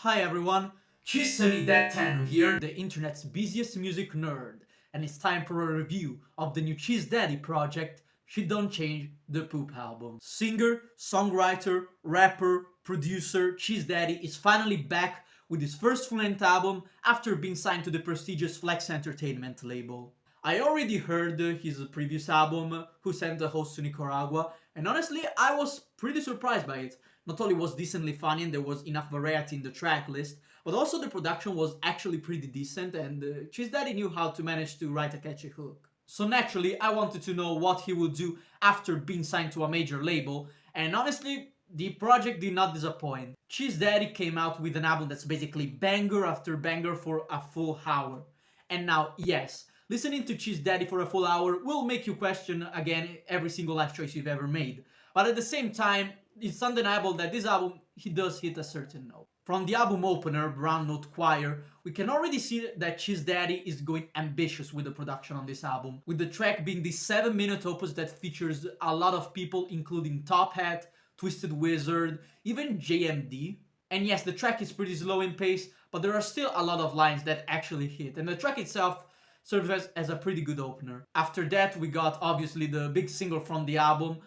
Hi everyone, CHEESEDADDY here, the internet's busiest music nerd, and it's time for a review of the new CHEESEDADDY project, Shit Don't Change, the Poop album. Singer, songwriter, rapper, producer, CHEESEDADDY is finally back with his first full-length album after being signed to the prestigious Flex Entertainment label. I already heard his previous album, Who Sent the Host to Nicaragua, and honestly, I was pretty surprised by it. Not only was decently funny and there was enough variety in the track list, but also the production was actually pretty decent and CHEESEDADDY knew how to manage to write a catchy hook. So naturally, I wanted to know what he would do after being signed to a major label, and honestly, the project did not disappoint. CHEESEDADDY came out with an album that's basically banger after banger for a full hour. And now, yes, listening to CHEESEDADDY for a full hour will make you question, again, every single life choice you've ever made. But at the same time, it's undeniable that this album, he does hit a certain note. From the album opener, Brown Note Choir, we can already see that CHEESEDADDY is going ambitious with the production on this album, with the track being the 7-minute opus that features a lot of people including Top Hat, Twisted Wizard, even JMD. And yes, the track is pretty slow in pace, but there are still a lot of lines that actually hit, and the track itself serves as a pretty good opener. After that, we got obviously the big single from the album,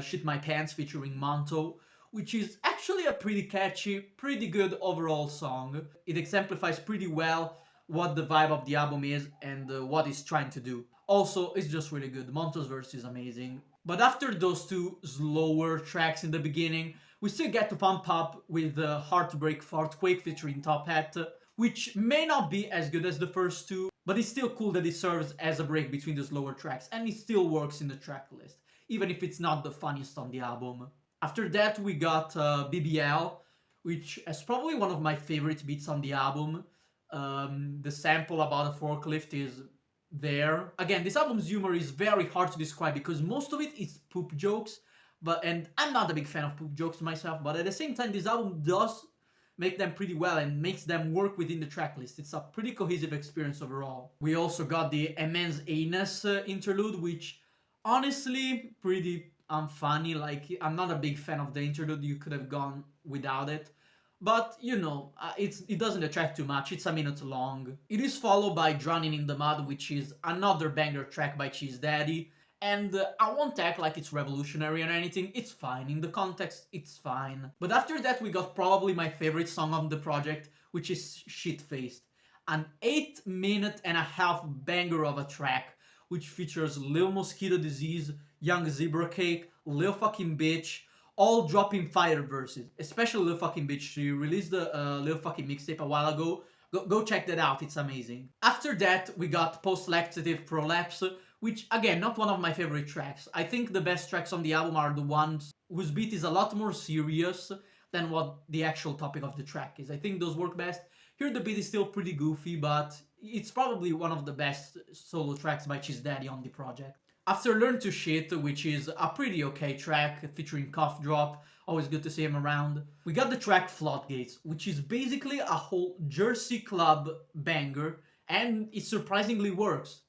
Shit My Pants featuring Monto, which is actually a pretty catchy, pretty good overall song. It exemplifies pretty well what the vibe of the album is and what it's trying to do. Also, it's just really good. Monto's verse is amazing. But after those two slower tracks in the beginning, we still get to pump up with Heartbreak Fartquake featuring Top Hat, which may not be as good as the first two, but it's still cool that it serves as a break between the slower tracks, and it still works in the track list, even if it's not the funniest on the album. After that, we got BBL, which is probably one of my favorite beats on the album. The sample about a forklift is there. Again, this album's humor is very hard to describe because most of it is poop jokes, and I'm not a big fan of poop jokes myself, but at the same time, this album does make them pretty well and makes them work within the track list. It's a pretty cohesive experience overall. We also got the Immense Anus interlude, which honestly pretty unfunny. Like, I'm not a big fan of the interlude, you could have gone without it. But, you know, it doesn't attract too much, it's a minute long. It is followed by Drowning in the Mud, which is another banger track by CHEESEDADDY. And I won't act like it's revolutionary or anything, it's fine. In the context, it's fine. But after that, we got probably my favorite song on the project, which is Shitfaced. An 8.5-minute banger of a track, which features Lil Mosquito Disease, Young Zebra Cake, Lil Fucking Bitch, all dropping fire verses. Especially Lil Fucking Bitch. She released the Lil Fucking mixtape a while ago. Go check that out, it's amazing. After that, we got Post-Laxative Prolapse, which, again, not one of my favorite tracks. I think the best tracks on the album are the ones whose beat is a lot more serious than what the actual topic of the track is. I think those work best. Here the beat is still pretty goofy, but it's probably one of the best solo tracks by CHEESEDADDY on the project. After Learn to Shit, which is a pretty okay track featuring Cough Drop, always good to see him around, we got the track Floodgates, which is basically a whole Jersey Club banger, and it surprisingly works.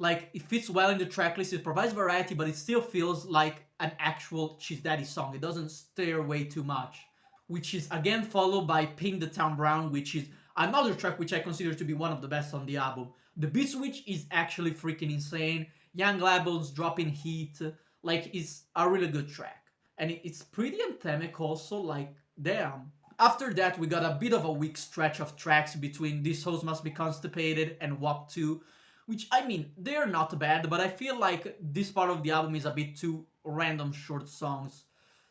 Like, it fits well in the tracklist, it provides variety, but it still feels like an actual CHEESEDADDY song. It doesn't stray away too much. Which is again followed by Pink the Town Brown, which is another track which I consider to be one of the best on the album. The beat switch is actually freaking insane. Young Labels dropping heat, like, it's a really good track. And it's pretty anthemic also, like, damn. After that, we got a bit of a weak stretch of tracks between This Hose Must Be Constipated and WAP 2, which, I mean, they're not bad, but I feel like this part of the album is a bit too random short songs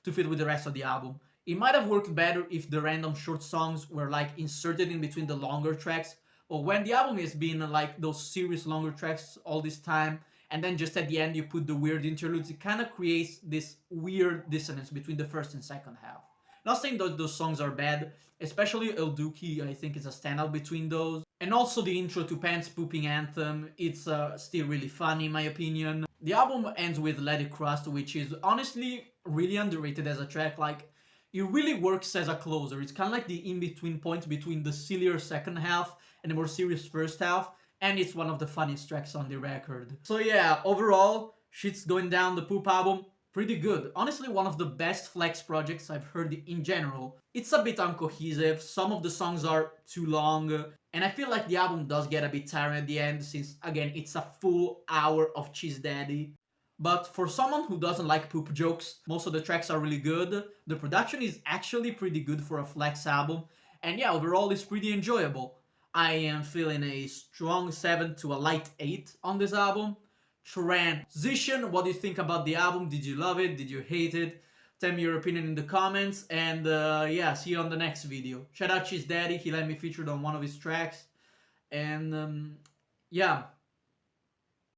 to fit with the rest of the album. It might have worked better if the random short songs were, like, inserted in between the longer tracks, but when the album has been, like, those serious longer tracks all this time, and then just at the end you put the weird interludes, it kind of creates this weird dissonance between the first and second half. Not saying that those songs are bad, especially El Duki, I think, is a standout between those. And also the intro to Pants Pooping Anthem, it's still really funny in my opinion. The album ends with Let It Crust, which is honestly really underrated as a track. Like, it really works as a closer. It's kind of like the in-between point between the sillier second half and the more serious first half, and it's one of the funniest tracks on the record. So yeah, overall, shit's going down the Poop album. pretty good. Honestly, one of the best Flex projects I've heard in general. It's a bit uncohesive, some of the songs are too long, and I feel like the album does get a bit tiring at the end since, again, it's a full hour of Cheese Daddy. But for someone who doesn't like poop jokes, most of the tracks are really good. The production is actually pretty good for a Flex album, and yeah, overall it's pretty enjoyable. I am feeling a strong 7 to a light 8 on this album. Transition, what do you think about the album? Did you love it? Did you hate it? Tell me your opinion in the comments, and yeah, see you on the next video. Shout out Cheese Daddy, he let me feature on one of his tracks, and yeah,